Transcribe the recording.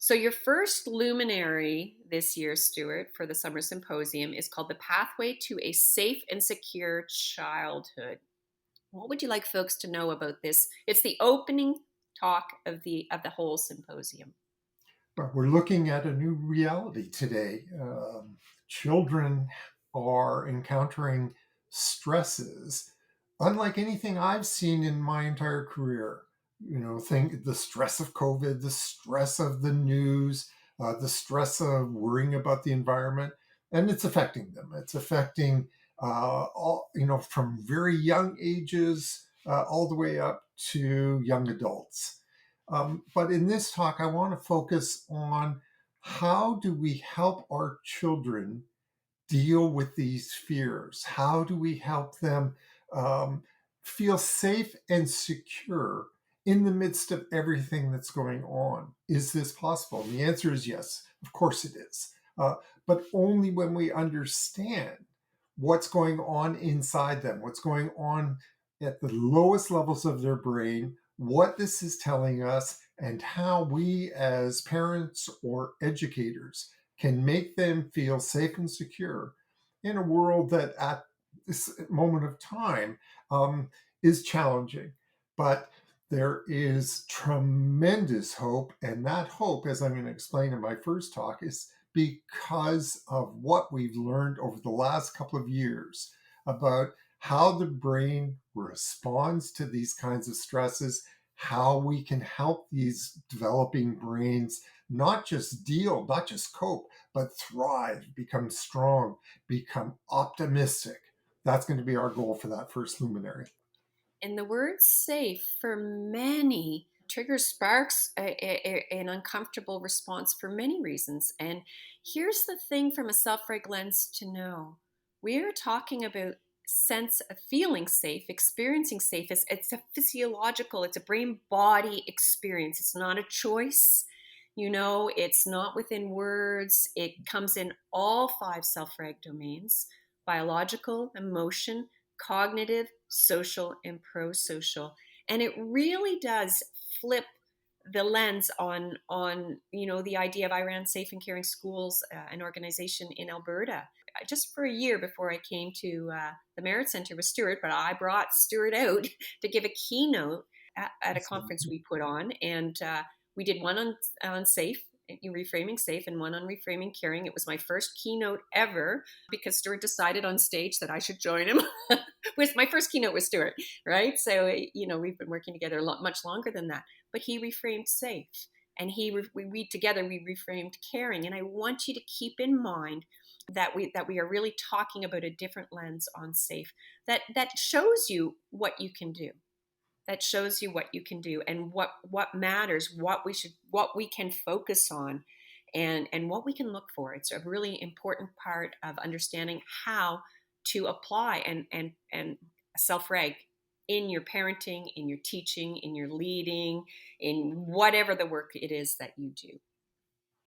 So your first luminary this year, Stuart, for the summer symposium is called The Pathway to a Safe and Secure Childhood. What would you like folks to know about this? It's the opening talk of the whole symposium. But we're looking at a new reality today. Children are encountering stresses unlike anything I've seen in my entire career. Think the stress of COVID, the stress of the news, the stress of worrying about the environment, and it's affecting them. It's affecting all, from very young ages all the way up to young adults. But in this talk, I want to focus on how do we help our children deal with these fears? How do we help them um, feel safe and secure in the midst of everything that's going on? Is this possible? And the answer is yes, of course it is. But only when we understand what's going on inside them, what's going on at the lowest levels of their brain, what this is telling us, and how we as parents or educators can make them feel safe and secure in a world that at this moment of time is challenging. But there is tremendous hope. And that hope, as I'm going to explain in my first talk, is because of what we've learned over the last couple of years about how the brain responds to these kinds of stresses, how we can help these developing brains not just deal, not just cope, but thrive, become strong, become optimistic. That's going to be our goal for that first luminary. And the word safe for many triggers sparks an uncomfortable response for many reasons. And here's the thing from a self-reg lens to know. We're talking about sense of feeling safe, experiencing safe. It's a physiological, it's a brain body experience. It's not a choice. It's not within words. It comes in all five self-reg domains: biological, emotion, cognitive, social, and pro-social. And it really does flip the lens on the idea of I ran safe and caring schools, an organization in Alberta, just for a year before I came to the Merit Center with Stuart. But I brought Stuart out to give a keynote at a conference we put on, and we did one on safe, reframing safe, and one on reframing caring. It was my first keynote ever because Stuart decided on stage that I should join him. Was my first keynote with Stuart, right? So we've been working together much longer than that. But he reframed safe, and we together we reframed caring. And I want you to keep in mind that we are really talking about a different lens on safe that shows you what you can do, and what matters, what we can focus on, and what we can look for. It's a really important part of understanding how to apply and self-reg in your parenting, in your teaching, in your leading, in whatever the work it is that you do.